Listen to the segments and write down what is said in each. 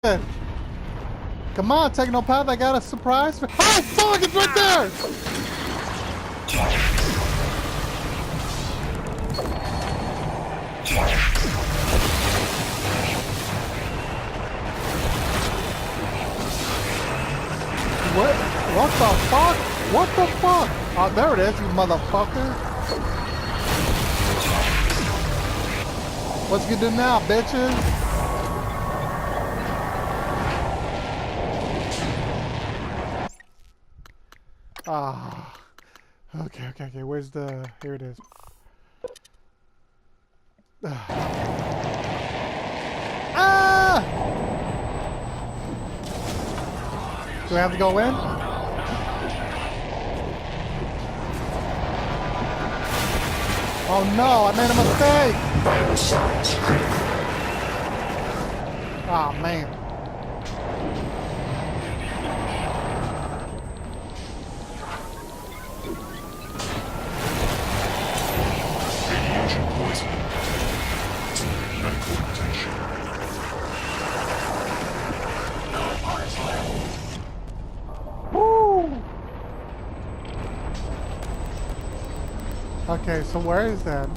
shit. Come on, Technopath, I got a surprise. Oh, fuck, it's right there! What? What the fuck? What the fuck? Oh, there it is, you motherfucker. What's good to do now, bitches? Ah. Okay. Where's the... Here it is. Ah! Do I have to go in? Oh no, I made a mistake! Oh man. Woo! Okay, so where is that?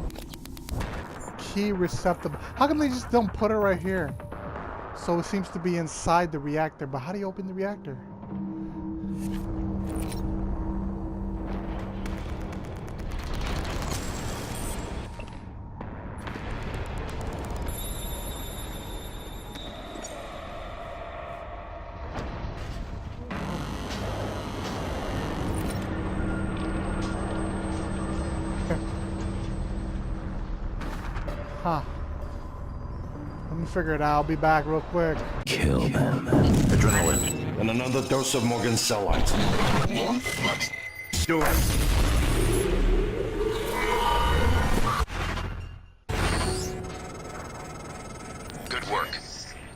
Key receptacle. How come they just don't put it right here? So it seems to be inside the reactor, but how do you open the reactor? Huh. Let me figure it out. I'll be back real quick. Kill them. Adrenaline. And another dose of Morgan's cell lines. Do it. Good work.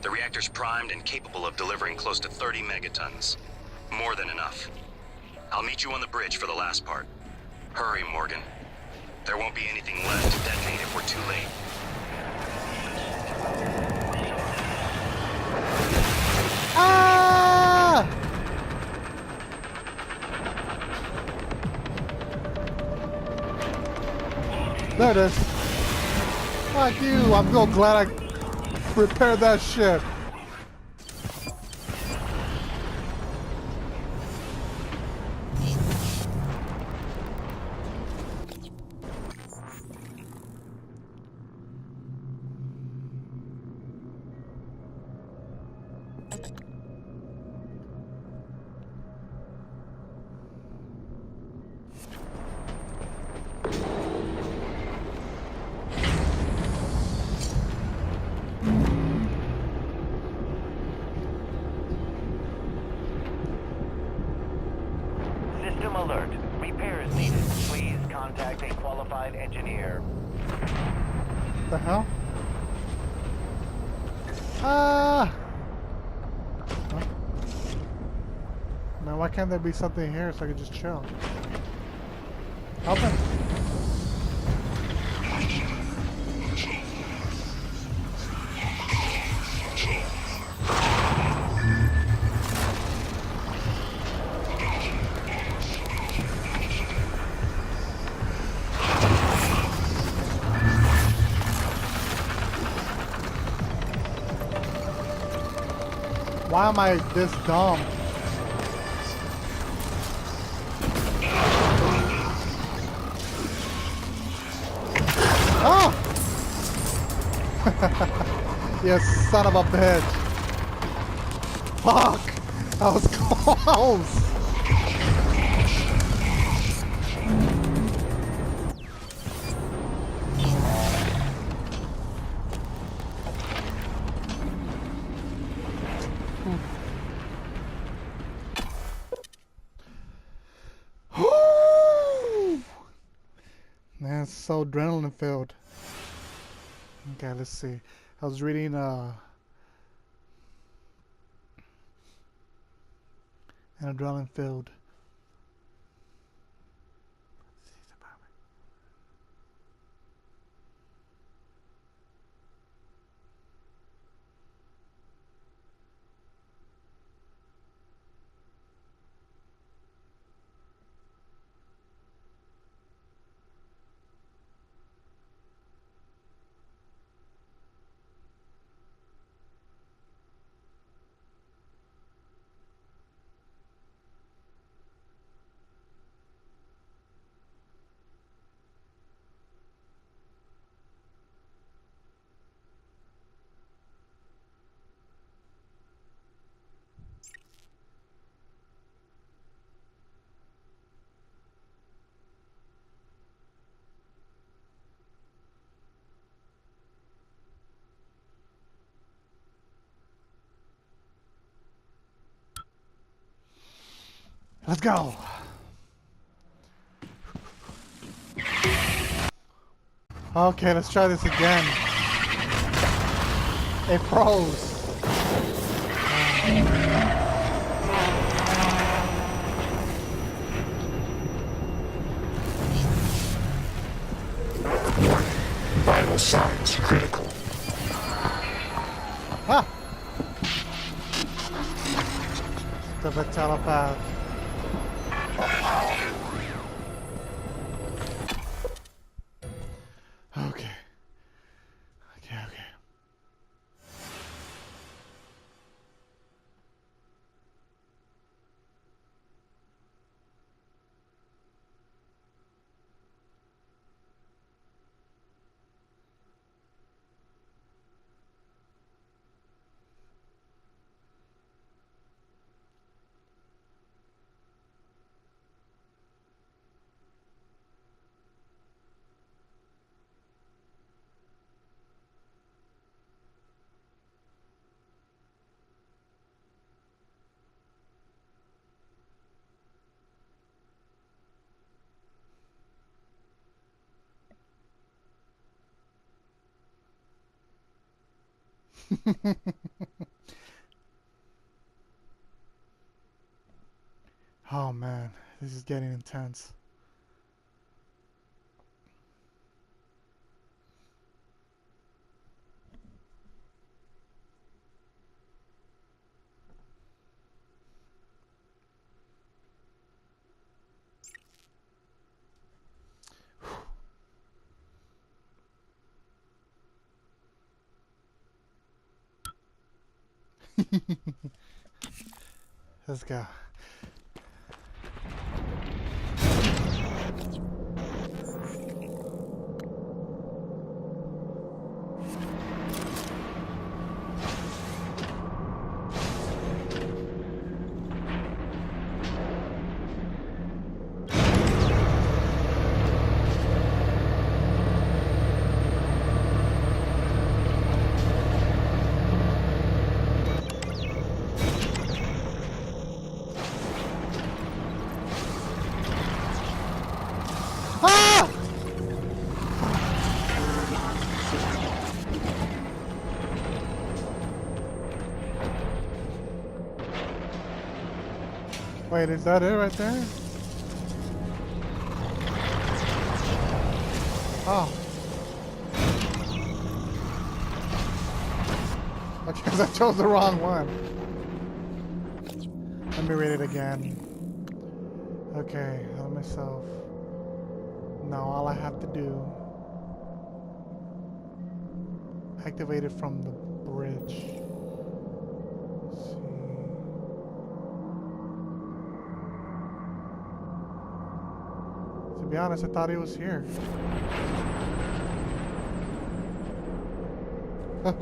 The reactor's primed and capable of delivering close to 30 megatons. More than enough. I'll meet you on the bridge for the last part. Hurry, Morgan. There won't be anything left to detonate if we're too late. Ah! There it is. Fuck you. I'm so glad I repaired that shit. System alert. Repairs needed. Please contact a qualified engineer. What the hell? Ah! Huh? Man, why can't there be something here so I can just chill? Open. Why am I this dumb? Oh! You son of a bitch. Fuck! That was close! Man, it's so adrenaline filled. Okay, let's see. I was reading an adrenaline filled. Let's go. Okay, let's try this again. It froze. Vital signs critical. Ah! The telepath. Okay. Okay. Oh man, this is getting intense. Let's go. Ah! Wait, is that it right there? Oh. Okay, because I chose the wrong one. Let me read it again. Okay, help myself. Now all I have to do, activate it from the bridge. Let's see. To be honest, I thought he was here. Huh.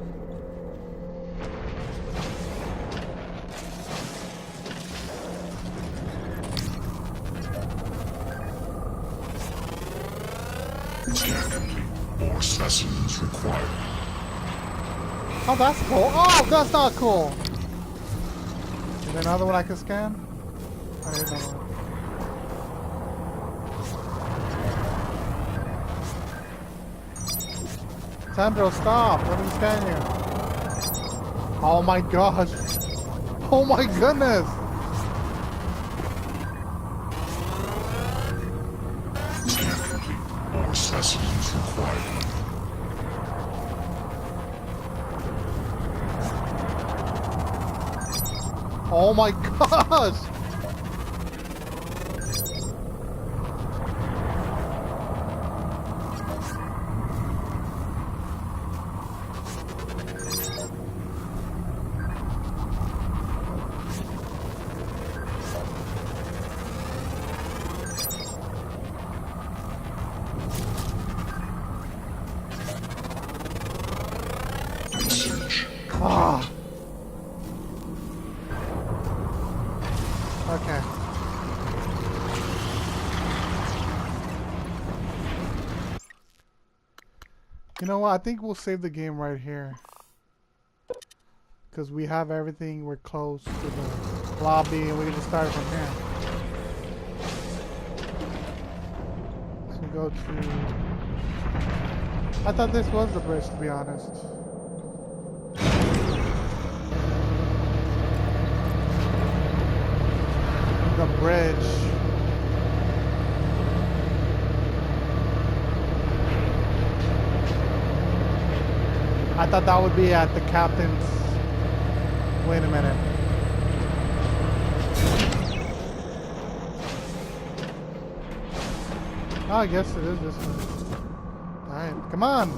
Scan complete. More specimens required. Oh, that's cool. Oh, that's not cool. Is there another one I can scan? I didn't know. Sandro, stop. Let me scan you. Oh my gosh. Oh my goodness. Scan complete. More specimens required. Oh my gosh. Research. Ah. Okay. You know what? I think we'll save the game right here. Because we have everything. We're close to the lobby and we can just start from here. go to... I thought this was the bridge, to be honest. The bridge. I thought that would be at the captain's... Wait a minute. Oh, I guess it is this one. Alright, come on!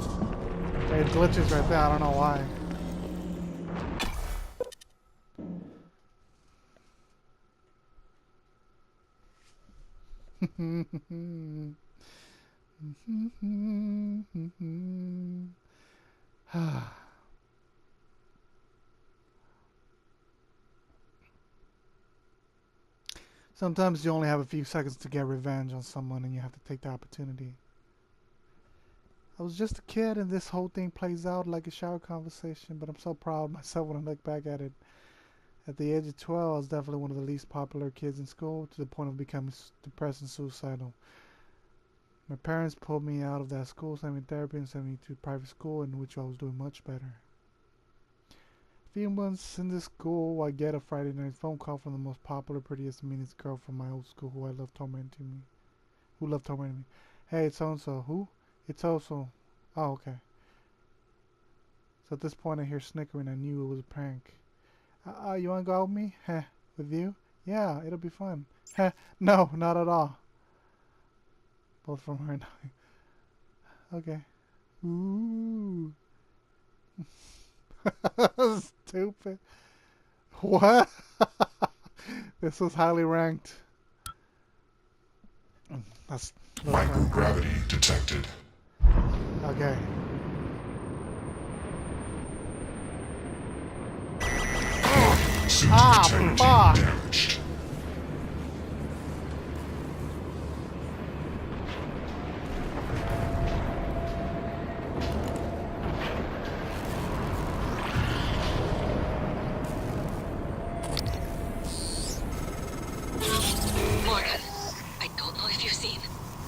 It glitches right there, I don't know why. Sometimes you only have a few seconds to get revenge on someone and you have to take the opportunity. I was just a kid and this whole thing plays out like a shower conversation, but I'm so proud of myself when I look back at it. At the age of 12, I was definitely one of the least popular kids in school, to the point of becoming depressed and suicidal. My parents pulled me out of that school, sent me to therapy, and sent me to private school, in which I was doing much better. A few months in this school, I get a Friday night phone call from the most popular, prettiest, meanest girl from my old school who loved tormenting me. Hey, it's so-and-so. Who? It's so-so. Oh, okay. So at this point, I hear snickering. I knew it was a prank. You wanna go out with me? Heh. With you? Yeah, it'll be fun. Heh. No, not at all. Both from her and I. Okay. Ooh. Stupid. What? This was highly ranked. That's Microgravity detected. okay. Suit integrity Fuck! damaged. Morgan, I don't know if you've seen,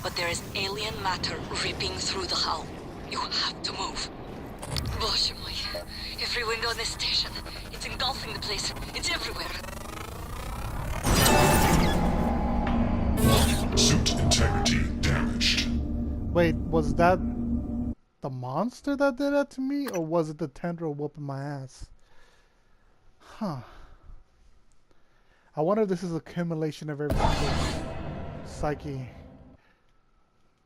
but there is alien matter ripping through the hull. You have to move. Боже мой. Every window in this station. It's engulfing the place. It's everywhere. Suit integrity damaged. Wait, was that the monster that did that to me, or was it the tendril whooping my ass? Huh. I wonder if this is a accumulation of everything. Psyche.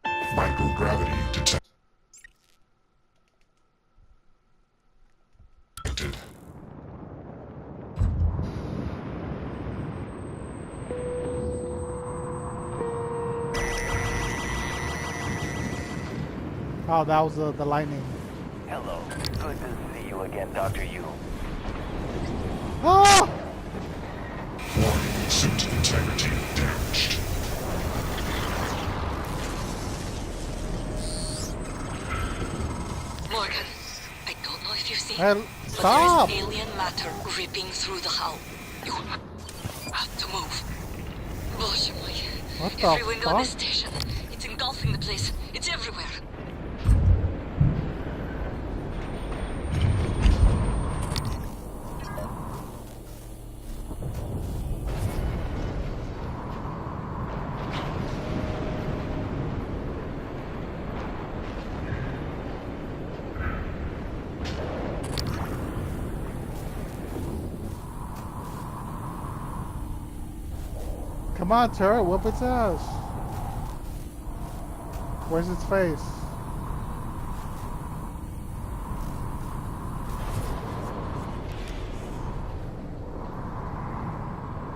Microgravity detected. Oh, that was the lightning. Hello. Good to see you again, Dr. Yu. Oh! Warning, suit integrity damaged. Morgan, I don't know if you've seen, Hey, but stop! there is alien matter ripping through the hull. You have to move. Боже мой. What the Every window in this fuck? station. It's engulfing the place. It's everywhere. Come on, turret, whoop its ass. Where's its face?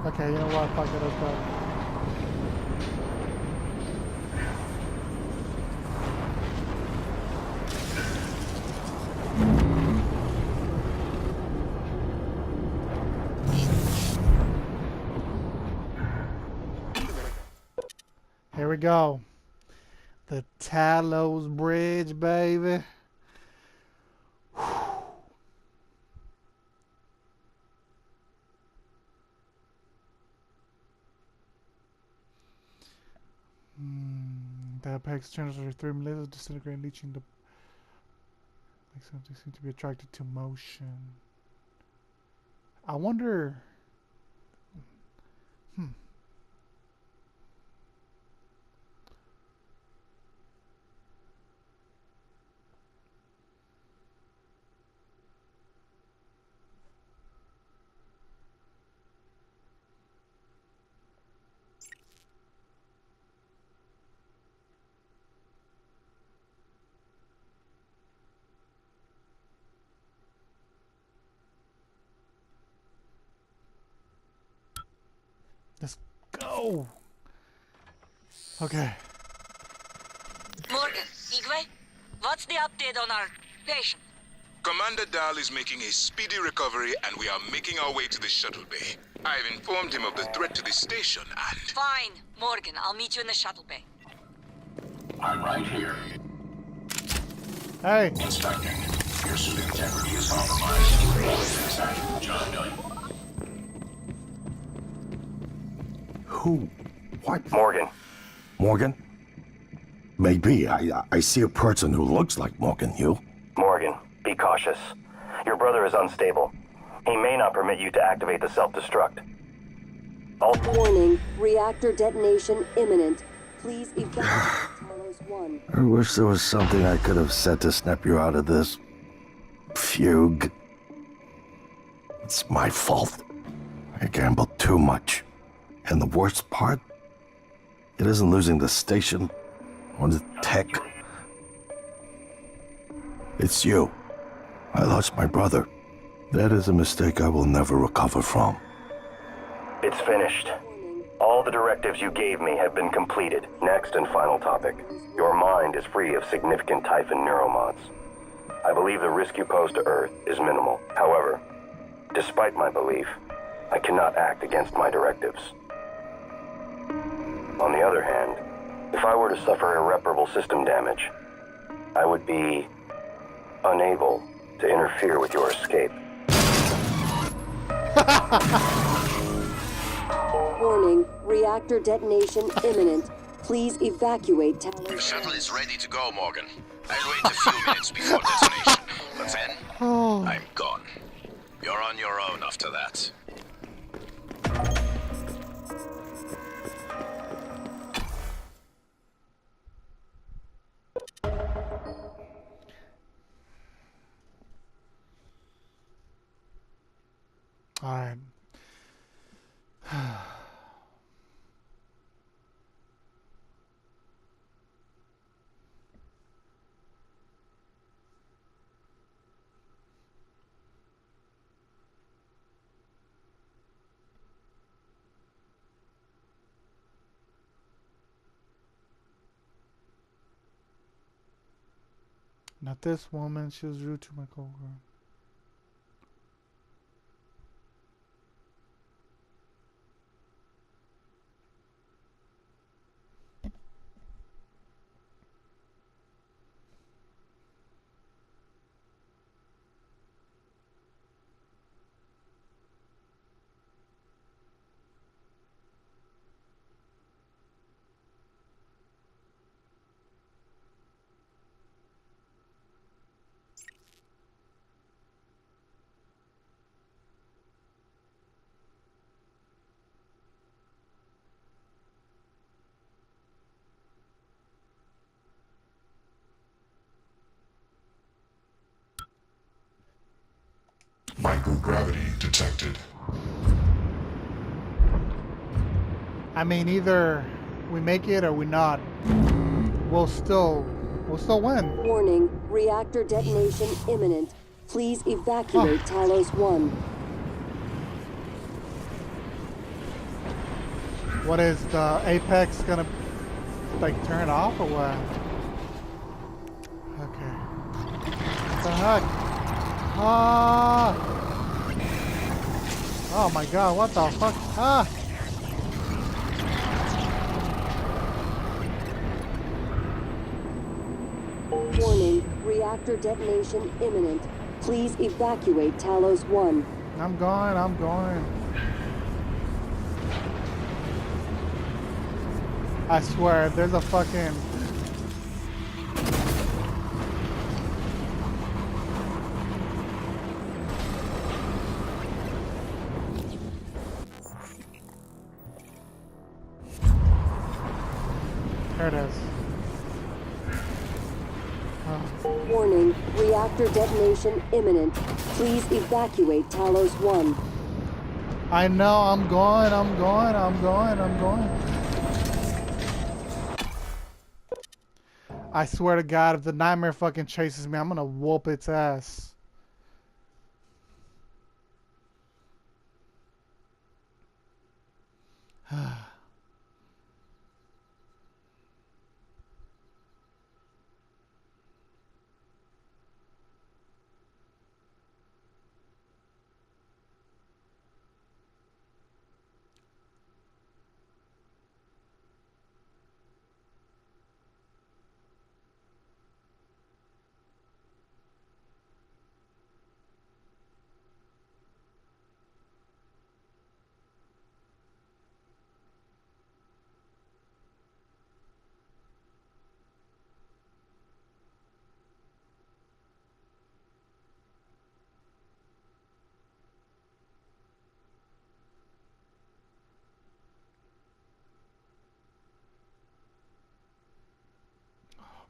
Okay, you know what? Fuck it, let's go. Here we go. The Talos Bridge, baby. The apex turns over 3 lasers, disintegrate, leaching the. Like something seems to be attracted to motion. I wonder. Let's go. Okay. Morgan, Igwe, what's the update on our patient? Commander Dahl is making a speedy recovery and we are making our way to the shuttle bay. I've informed him of the threat to the station and... Fine, Morgan, I'll meet you in the shuttle bay. I'm right here. Hey. Inspecting. Your suit integrity is compromised. John Doe. Who? What? Morgan. Morgan? Maybe. I see a person who looks like Morgan. You? Morgan, be cautious. Your brother is unstable. He may not permit you to activate the self-destruct. Warning, reactor detonation imminent. Please evacuate Talos 1. I wish there was something I could have said to snap you out of this. Fugue. It's my fault. I gambled too much. And the worst part? It isn't losing the station or the tech. It's you. I lost my brother. That is a mistake I will never recover from. It's finished. All the directives you gave me have been completed. Next and final topic. Your mind is free of significant Typhon neuromods. I believe the risk you pose to Earth is minimal. However, despite my belief, I cannot act against my directives. On the other hand, if I were to suffer irreparable system damage, I would be unable to interfere with your escape. Warning, reactor detonation imminent. Please evacuate Talos. Your shuttle is ready to go, Morgan. I'll wait a few minutes before detonation, but then I'm gone. You're on your own after that. All right. Not this woman. She was rude to my coworker. Microgravity detected. I mean, either we make it or we not. We'll still win. Warning, reactor detonation imminent. Please evacuate Talos 1. What is the Apex gonna like turn off or what? Okay. What the heck? Ah! Oh my god, what the fuck? Ah! Warning, reactor detonation imminent. Please evacuate Talos 1. I'm going. I swear, if there's a fucking There it is. Warning, reactor detonation imminent. Please evacuate Talos 1. I know, I'm going. I swear to God, if the nightmare fucking chases me, I'm gonna whoop its ass.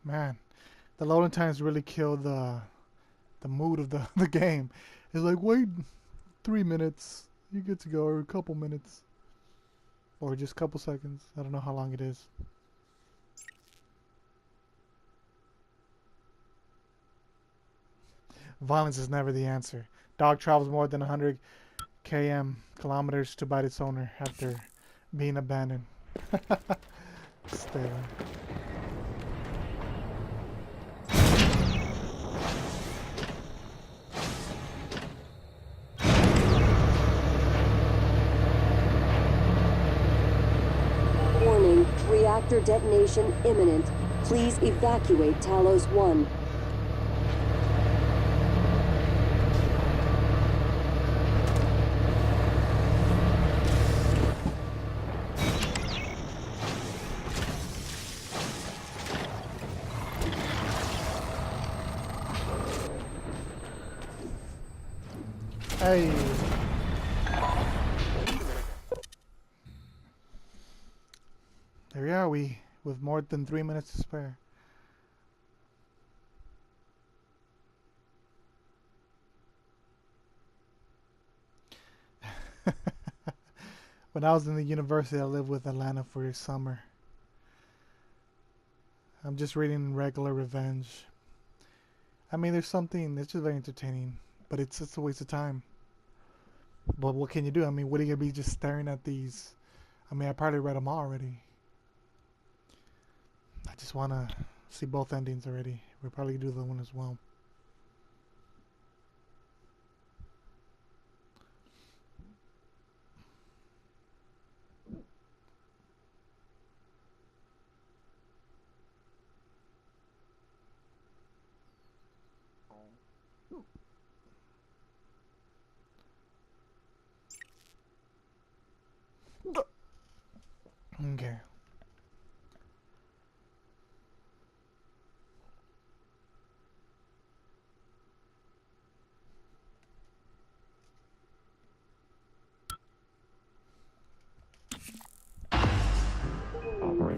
Man, the loading times really kill the mood of the, the game. It's like, wait 3 minutes, you get to go, or a couple minutes. Or just a couple seconds. I don't know how long it is. Violence is never the answer. Dog travels more than 100 kilometers to bite its owner after being abandoned. Stay. Warning, reactor detonation imminent. Please evacuate Talos 1. Hey. There we are, with more than 3 minutes to spare. When I was in the university, I lived with Atlanta for a summer. I'm just reading regular Revenge. I mean, it's just very entertaining, but it's a waste of time. But what can you do? I mean, what are you gonna be just staring at these? I mean, I probably read them all already. I just wanna see both endings already. We'll probably do the one as well. Okay.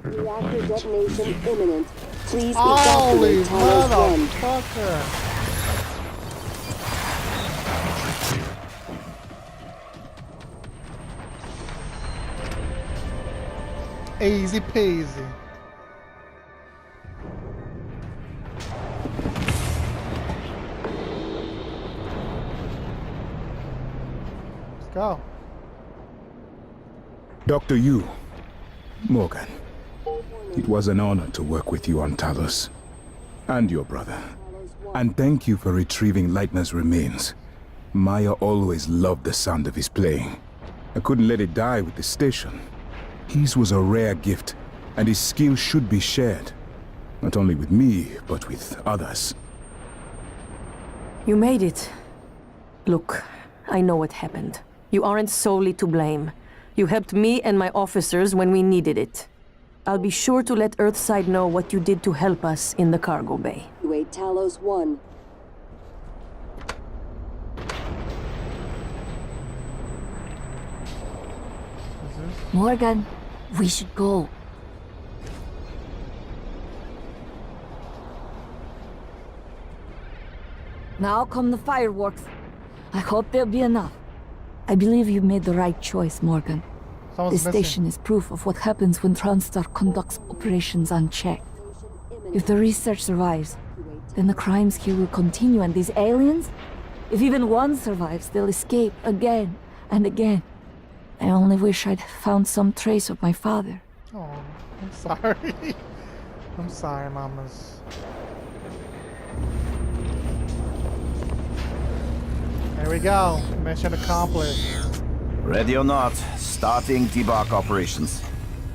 Reactor detonation imminent. Please Holy evacuate Talos 1. motherfucker! Easy peasy. Let's go. Dr. Yu, Morgan, it was an honor to work with you on Talos. And your brother. And thank you for retrieving Leitner's remains. Maya always loved the sound of his playing. I couldn't let it die with the station. His was a rare gift, and his skill should be shared. Not only with me, but with others. You made it. Look, I know what happened. You aren't solely to blame. You helped me and my officers when we needed it. I'll be sure to let Earthside know what you did to help us in the cargo bay. Evacuate Talos 1. Morgan, we should go. Now come the fireworks. I hope there'll be enough. I believe you made the right choice, Morgan. Someone's This station is proof of what happens when TranStar conducts operations unchecked. If the research survives, then the crimes here will continue, and these aliens, if even one survives, they'll escape again and again. I only wish I'd found some trace of my father. Oh, I'm sorry. I'm sorry, mamas. There we go. Mission accomplished. Ready or not, starting debark operations.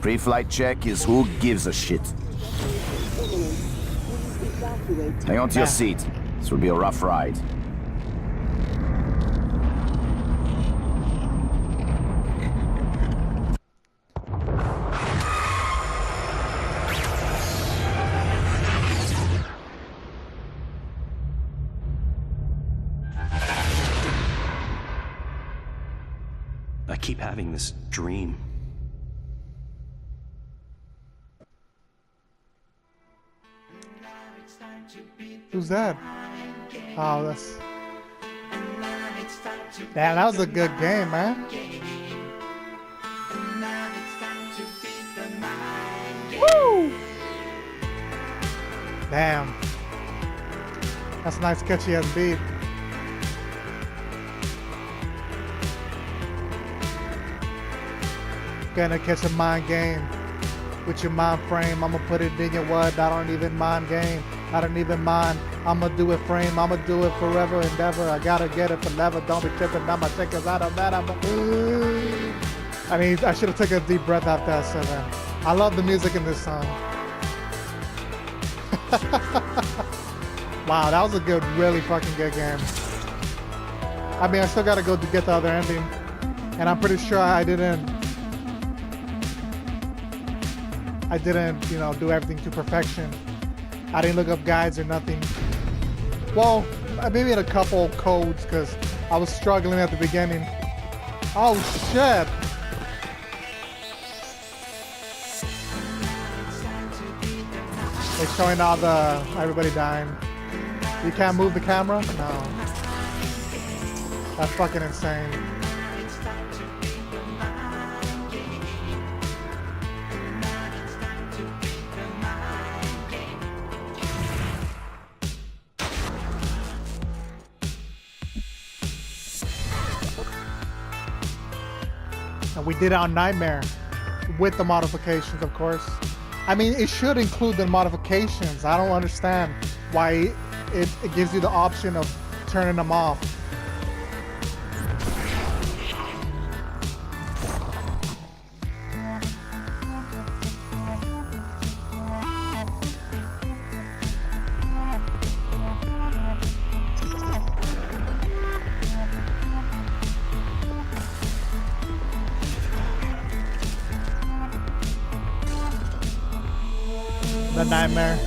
Pre-flight check is who gives a shit. Hang on to your seat. This will be a rough ride. I keep having this dream. Who's that? Oh, that's... Damn, that was a good game, man. Woo! Damn. That's a nice catchy ass beat. Gonna catch a mind game with your mind frame. I'ma put it in your what? I don't even mind game. I don't even mind. I'ma do it frame. I'ma do it forever endeavor. I gotta get it forever. Don't be tripping. Now my tickets out of that. I mean, I should have taken a deep breath after that. So then, I love the music in this song. Wow, that was a good, really fucking good game. I mean, I still gotta go to get the other ending, and I'm pretty sure I didn't, you know, do everything to perfection. I didn't look up guides or nothing. Well, maybe in a couple codes, because I was struggling at the beginning. Oh shit! They're showing all everybody dying. You can't move the camera? No. That's fucking insane. And we did our Nightmare with the modifications, of course. I mean, it should include the modifications. I don't understand why it gives you the option of turning them off. The Nightmare.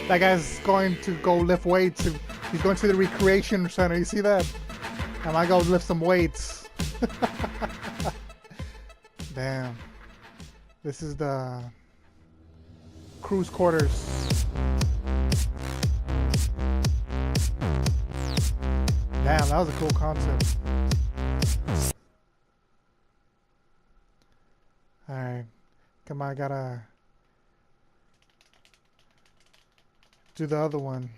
That guy's going to go lift weights. He's going to the recreation center. You see that? I might go lift some weights. Damn. This is the crew's quarters. Damn, that was a cool concept. Alright. Come on, I gotta do the other one.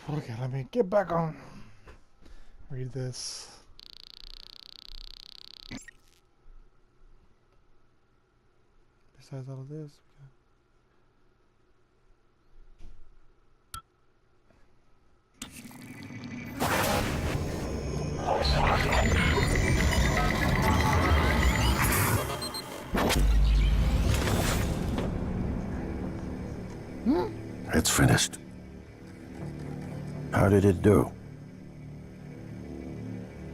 Okay, let me get back on. Read this. Besides all of this, It's finished. How did it do?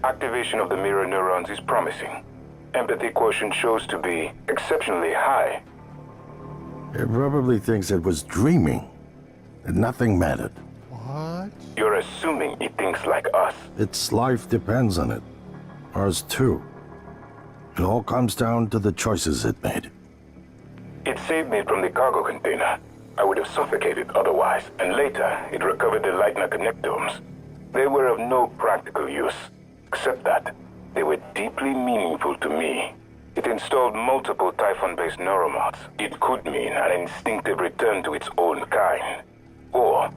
Activation of the mirror neurons is promising. Empathy quotient shows to be exceptionally high. It probably thinks it was dreaming, and nothing mattered. What? You're assuming it thinks like us. Its life depends on it. Ours too. It all comes down to the choices it made. It saved me from the cargo container. I would have suffocated otherwise, and later it recovered the Leitner connectomes. They were of no practical use, except that they were deeply meaningful to me. It installed multiple Typhon-based neuromods. It could mean an instinctive return to its own kind, or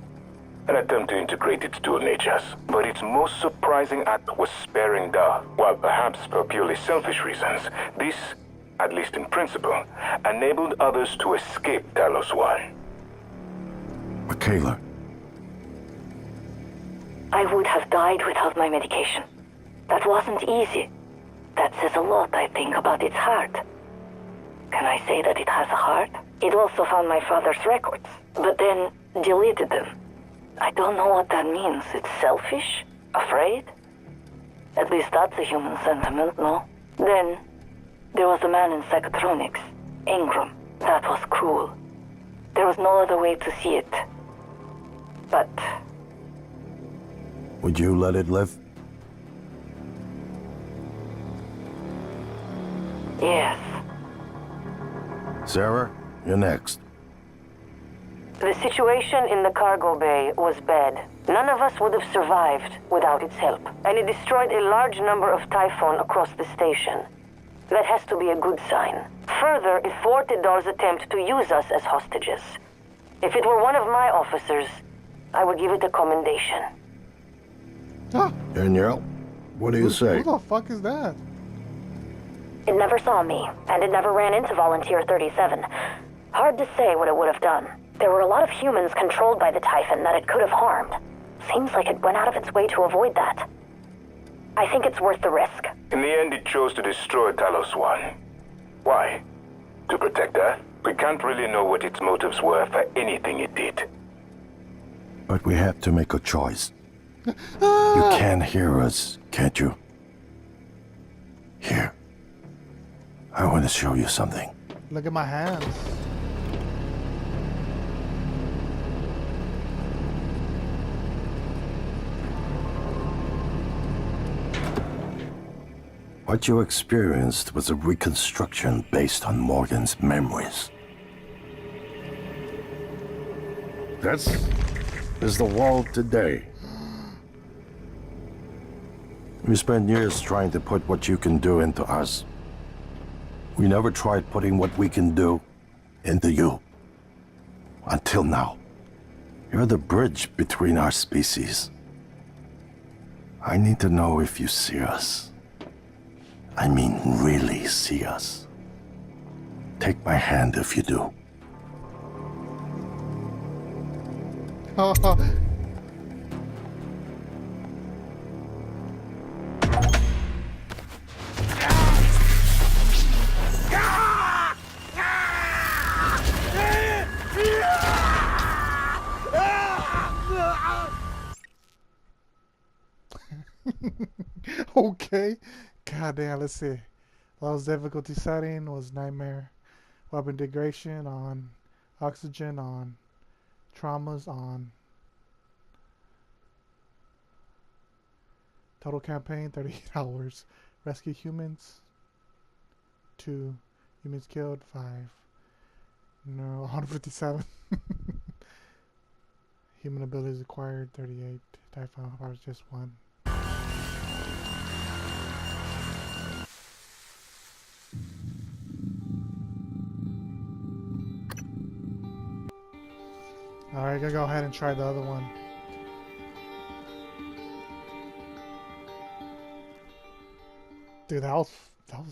an attempt to integrate its dual natures. But its most surprising act was sparing Dar. While perhaps for purely selfish reasons, this, at least in principle, enabled others to escape Talos 1. Michaela. I would have died without my medication. That wasn't easy. That says a lot, I think, about its heart. Can I say that it has a heart? It also found my father's records, but then deleted them. I don't know what that means. It's selfish? Afraid? At least that's a human sentiment, no? Then, there was a man in psychotronics, Ingram. That was cruel. There was no other way to see it. But... Would you let it live? yes. Sarah, you're next. The situation in the cargo bay was bad. None of us would have survived without its help, and it destroyed a large number of Typhon across the station. That has to be a good sign. Further, it thwarted Dar's attempt to use us as hostages. If it were one of my officers, I would give it a commendation. Ah, Danielle, what do you say? who the fuck is that? It never saw me, and it never ran into Volunteer 37. Hard to say what it would have done. There were a lot of humans controlled by the Typhon that it could have harmed. Seems like it went out of its way to avoid that. I think it's worth the risk. In the end, it chose to destroy Talos 1. Why? To protect Earth? We can't really know what its motives were for anything it did. But we had to make a choice. You can hear us, can't you? Here. I want to show you something. Look at my hands. What you experienced was a reconstruction based on Morgan's memories. This is the world today. We spent years trying to put what you can do into us. We never tried putting what we can do into you. Until now. You're the bridge between our species. I need to know if you see us. I mean, really see us. Take my hand if you do. Okay. God damn, let's see. Lowest difficulty setting was Nightmare. Weapon degradation on. Oxygen on. Traumas on. Total campaign 38 hours. Rescue humans 2. Humans killed 5. No, 157. Human abilities acquired 38. Typhon powers just 1. Alright, gotta go ahead and try the other one. Dude, that was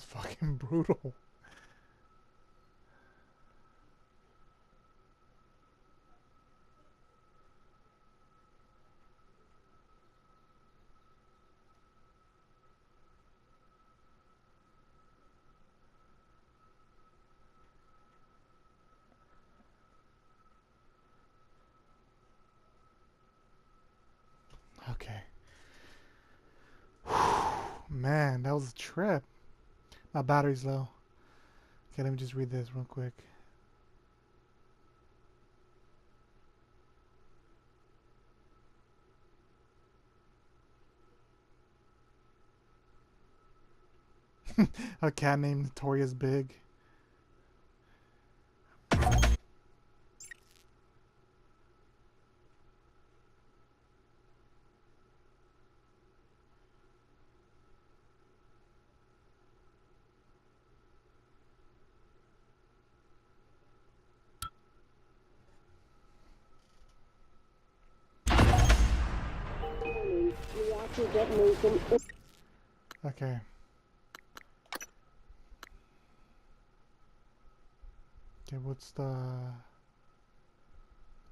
fucking brutal. Okay. Man, that was a trip. My battery's low. Okay, let me just read this real quick. A cat named Notorious Big. Reactor detonation. Okay. Okay, what's the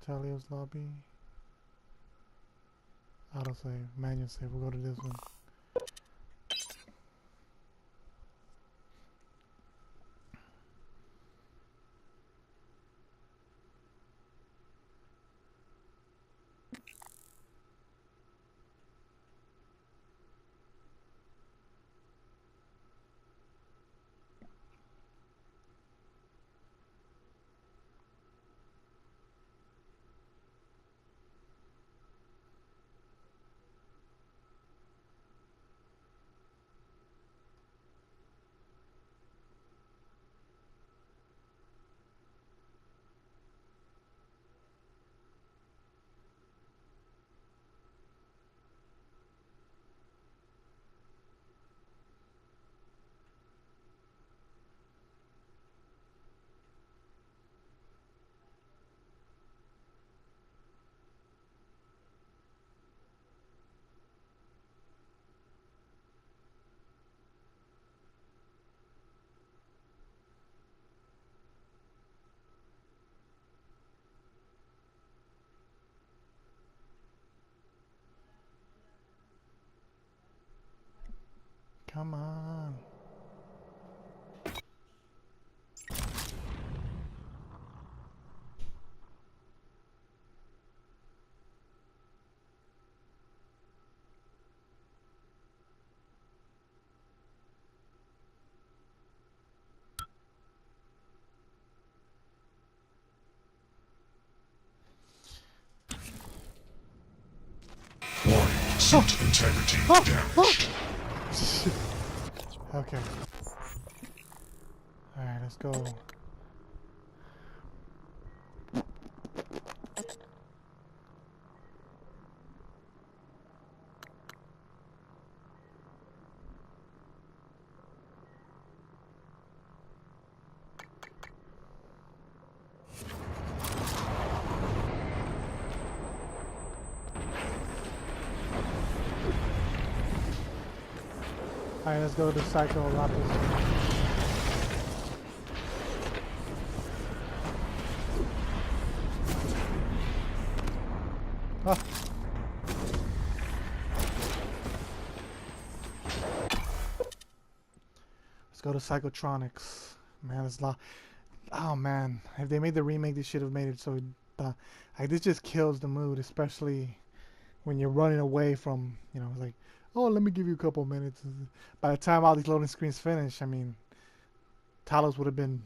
Talio's lobby? Autosave, manual save. We'll go to this one. Come on. Warning, suit integrity damaged. Okay. Alright, let's go. Alright, let's go to Psycho Lapis. Oh. Let's go to Psychotronics. Man, it's lot. Oh man, if they made the remake, they should have made it so. Like this just kills the mood, especially when you're running away from, you know, like, oh, let me give you a couple minutes. By the time all these loading screens finish, I mean, Talos would have been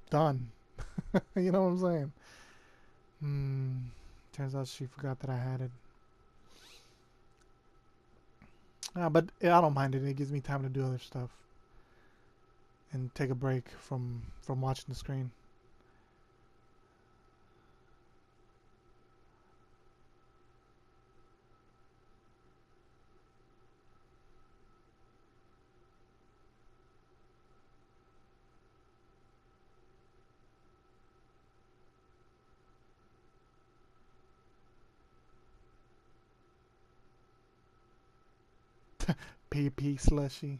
done. You know what I'm saying? Turns out she forgot that I had it. But I don't mind it. It gives me time to do other stuff and take a break from watching the screen. PP slushy.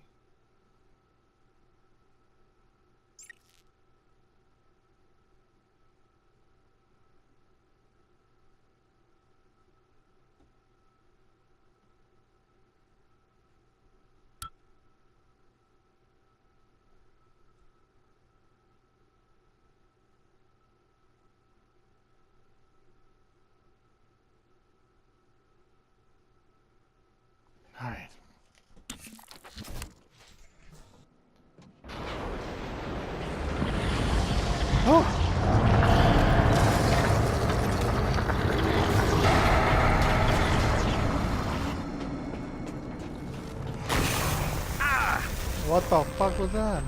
What the fuck was that?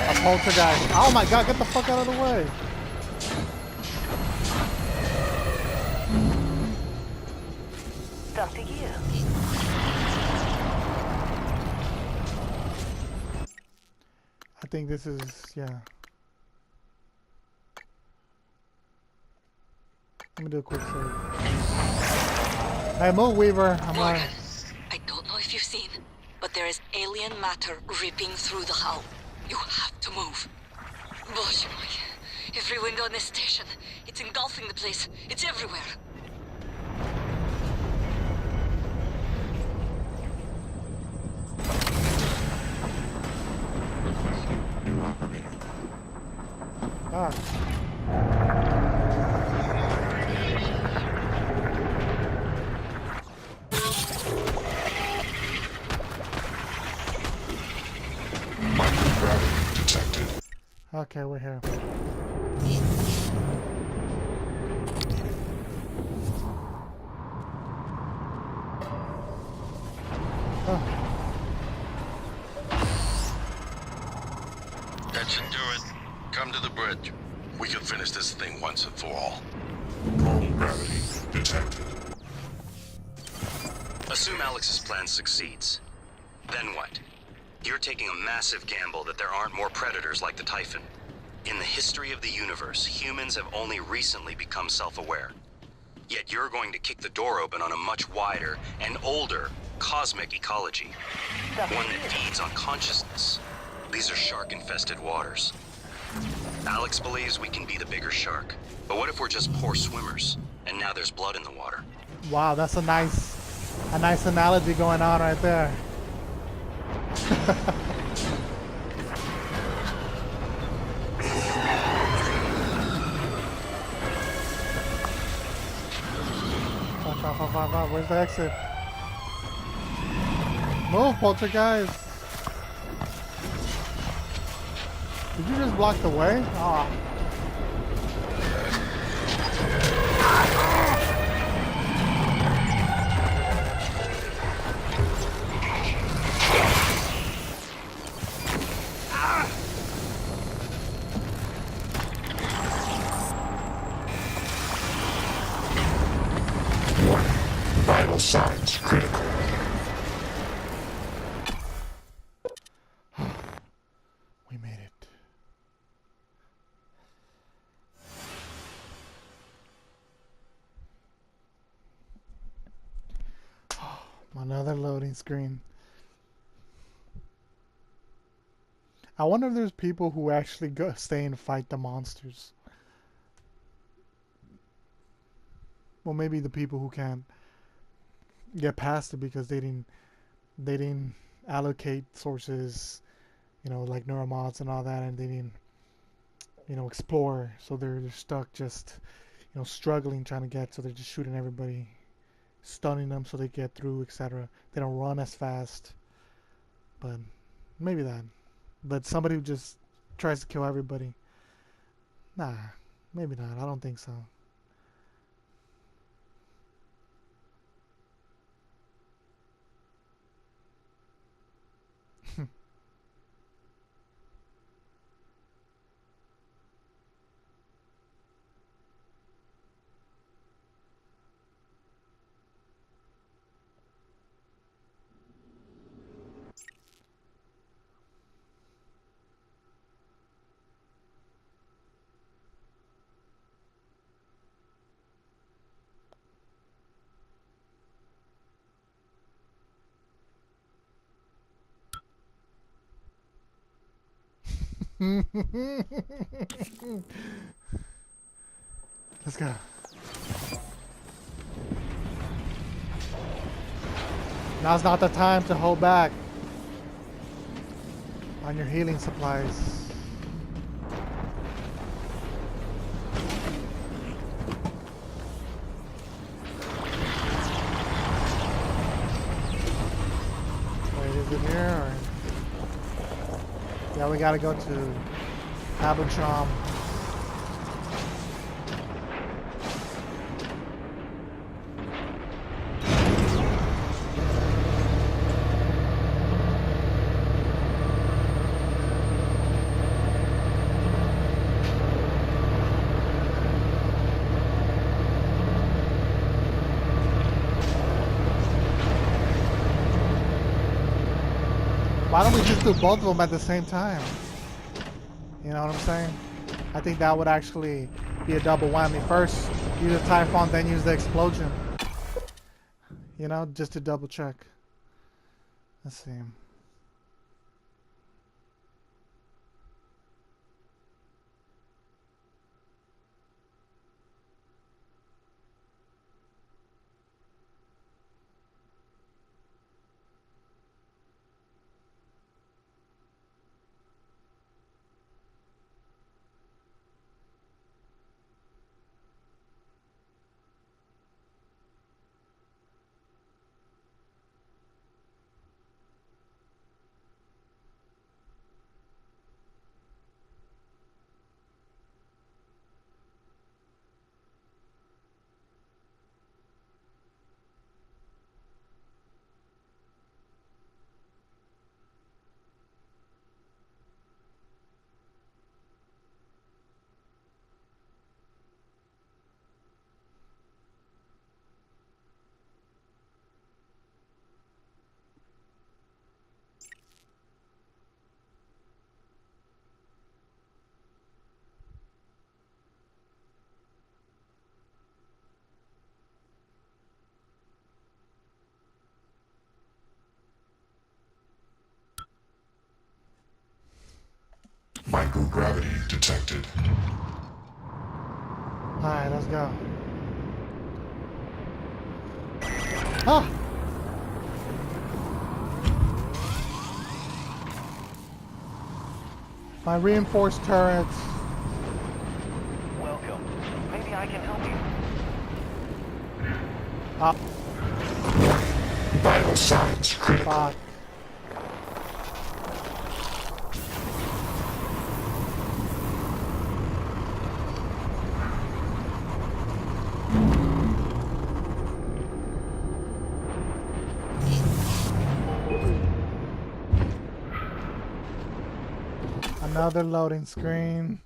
A poltergeist. Oh my god, get the fuck out of the way. Dr. Gear. I think this is, yeah. Let me do a quick save. Hey, move, Weaver. I'm Morgan, I don't know if you've seen, but there is alien matter ripping through the hull. You have to move. Боже мой. Every window in this station. It's engulfing the place. It's everywhere. Microgravity detected. Okay, we're here. That should do it. Come to the bridge. We can finish this thing once and for all. Normal gravity detected. Assume Alex's plan succeeds. Then what? You're taking a massive gamble that there aren't more predators like the Typhon. In the history of the universe, humans have only recently become self-aware. Yet you're going to kick the door open on a much wider and older cosmic ecology. One that feeds on consciousness. These are shark-infested waters. Alex believes we can be the bigger shark. But what if we're just poor swimmers, and now there's blood in the water? Wow, that's a nice analogy going on right there. Where's the exit? Move, poltergeist! Did you just block the way? Ah. Vital signs critical. We made it. Another loading screen. I wonder if there's people who actually stay and fight the monsters. Well, maybe the people who can't get past it because they didn't allocate sources, you know, like neuromods and all that, and they didn't, you know, explore, so they're stuck just, you know, struggling trying to get, so they're just shooting everybody, stunning them so they get through, etc. They don't run as fast, but maybe that. But somebody who just tries to kill everybody, nah, maybe not. I don't think so. Let's go. Now's not the time to hold back on your healing supplies. Wait, is it here or? Yeah, we gotta go to Abutrom. Why don't we just do both of them at the same time? You know what I'm saying? I think that would actually be a double whammy. First, use the Typhon, then use the explosion. You know, just to double check. Let's see. Microgravity detected. Alright, let's go. Ah! My reinforced turrets. Welcome. Maybe I can help you. Ah. Vital signs critical. Fuck. Another loading screen.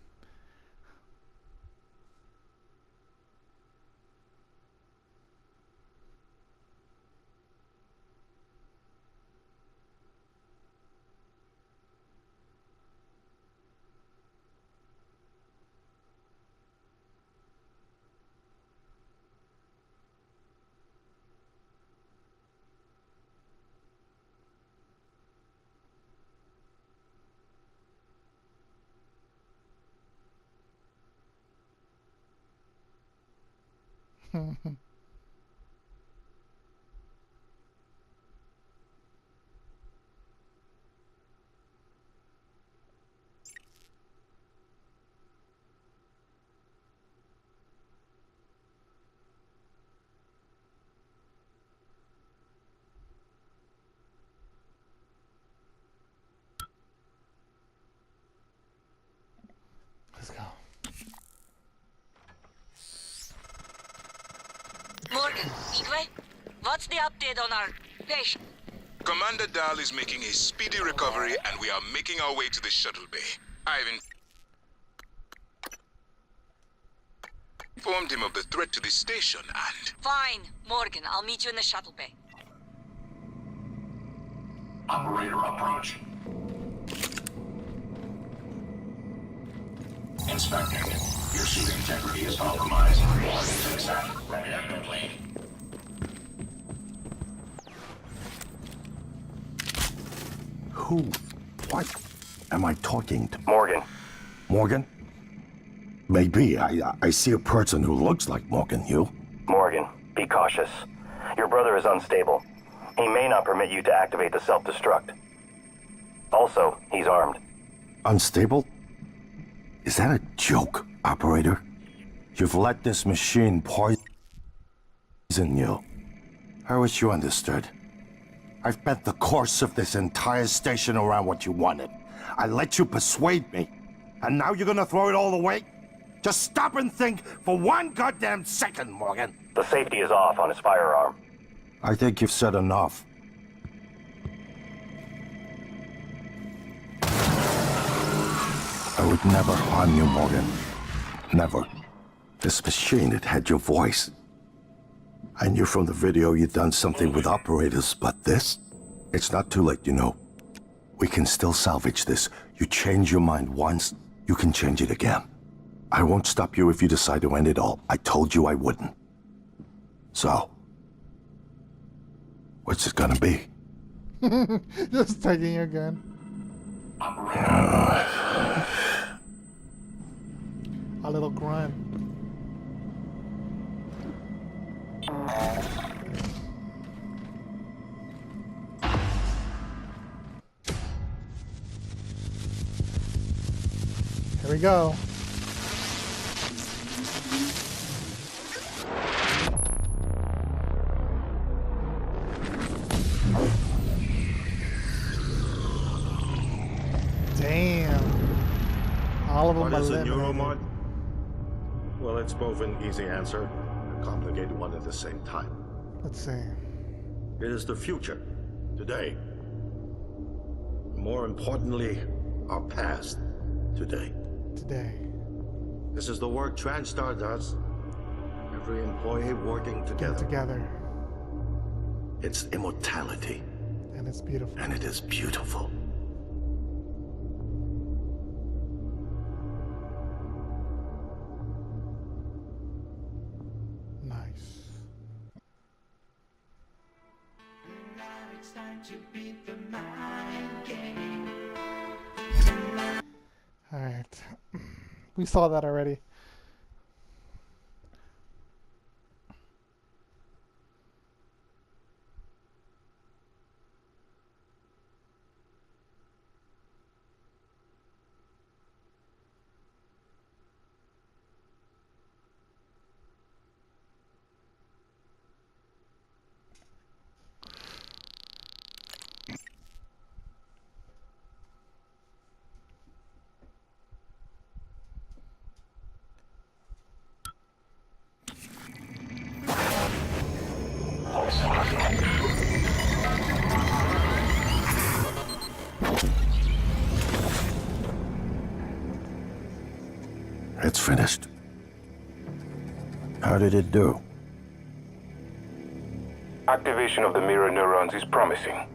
Let's go. Morgan, Igwe, what's the update on our patient? Commander Dahl is making a speedy recovery, and we are making our way to the shuttle bay. I've informed him of the threat to the station, and... Fine, Morgan, I'll meet you in the shuttle bay. Operator approach. Inspecting. Your suit integrity is compromised. Warning to examine. Ready complete. Who? What am I talking to? Morgan. Morgan? Maybe. I see a person who looks like Morgan. You? Morgan, be cautious. Your brother is unstable. He may not permit you to activate the self-destruct. Also, he's armed. Unstable? Is that a joke, operator? You've let this machine poison you. I wish you understood. I've bent the course of this entire station around what you wanted. I let you persuade me. And now you're gonna throw it all away? Just stop and think for one goddamn second, Morgan. The safety is off on his firearm. I think you've said enough. I would never harm you, Morgan. Never. This machine, it had your voice. I knew from the video you'd done something with operators, but this? It's not too late, you know. We can still salvage this. You change your mind once, you can change it again. I won't stop you if you decide to end it all. I told you I wouldn't. So, what's it gonna be? Just taking your gun. A little grunt. Here we go. Damn. All of them What is a eliminated. neuromod? Well, it's both an easy answer and a complicated one at the same time. Let's see. It is the future, today. More importantly, our past, today. Today. This is the work TranStar does. Every employee working together. Together. It's immortality. And it's beautiful. And it is beautiful. Nice. Alright. We saw that already. It's finished. How did it do? Activation of the mirror neurons is promising.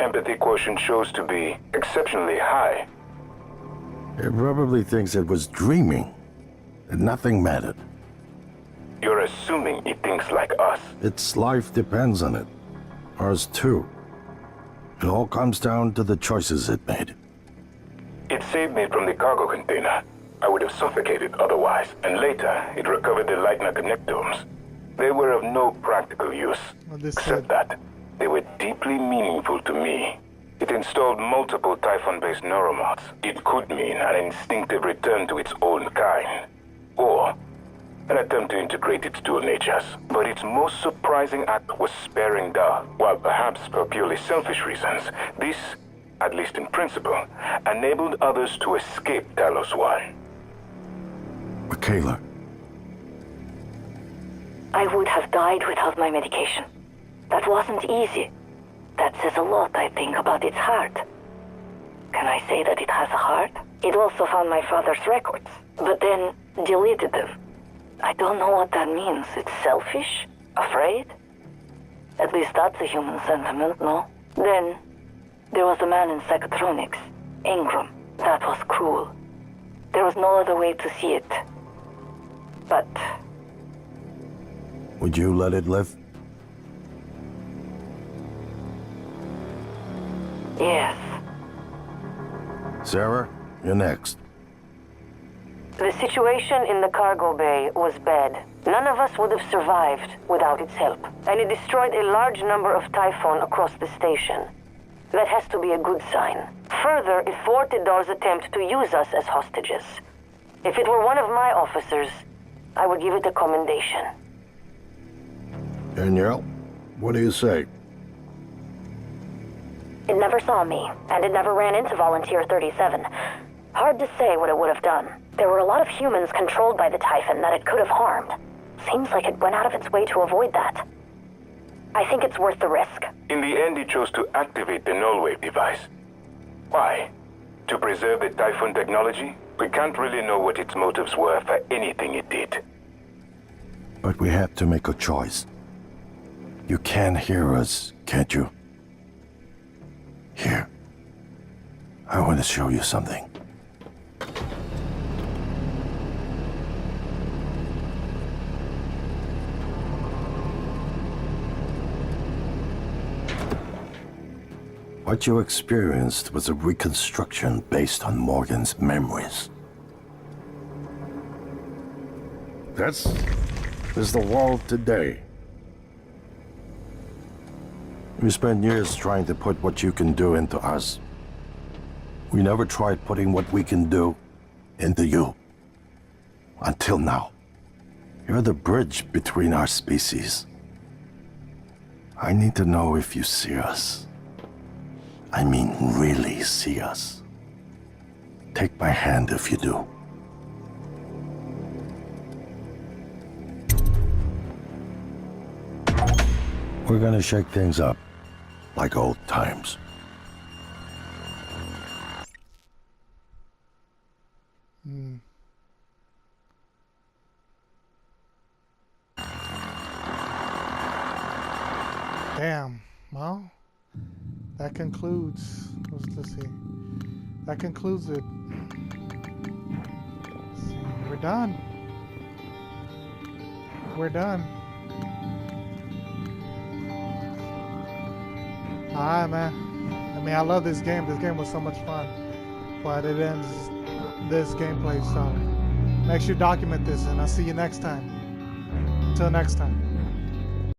Empathy quotient shows to be exceptionally high. It probably thinks it was dreaming. That nothing mattered. You're assuming it thinks like us. Its life depends on it. Ours too. It all comes down to the choices it made. It saved me from the cargo container. I would have suffocated otherwise, and later it recovered the Leitner connectomes. They were of no practical use, except that they were deeply meaningful to me. It installed multiple Typhon-based neuromods. It could mean an instinctive return to its own kind, or an attempt to integrate its dual natures. But its most surprising act was sparing Da. While perhaps for purely selfish reasons, this, at least in principle, enabled others to escape Talos 1. Michaela. I would have died without my medication. That wasn't easy. That says a lot, I think, about its heart. Can I say that it has a heart? It also found my father's records, but then deleted them. I don't know what that means. It's selfish? Afraid? At least that's a human sentiment, no? Then, there was a man in psychotronics, Ingram. That was cruel. There was no other way to see it. But... Would you let it live? yes. Sarah, you're next. The situation in the cargo bay was bad. None of us would have survived without its help, and it destroyed a large number of Typhon across the station. That has to be a good sign. Further, it thwarted Dar's attempt to use us as hostages. If it were one of my officers, I would give it a commendation. Danielle, what do you say? It never saw me, and it never ran into Volunteer 37. Hard to say what it would have done. There were a lot of humans controlled by the Typhon that it could have harmed. Seems like it went out of its way to avoid that. I think it's worth the risk. In the end, it chose to activate the null wave device. Why? To preserve the Typhon technology? We can't really know what its motives were for anything it did. But we had to make a choice. You can hear us, can't you? Here. I want to show you something. What you experienced was a reconstruction based on Morgan's memories. This is the world today. We spent years trying to put what you can do into us. We never tried putting what we can do into you. Until now. You're the bridge between our species. I need to know if you see us. I mean, really see us. Take my hand if you do. We're gonna shake things up, like old times. Damn. Well, that concludes. Let's see. That concludes it. Let's see. We're done. We're done. Alright, man. I mean, I love this game. This game was so much fun. But it ends this gameplay, so make sure you document this, and I'll see you next time. Until next time.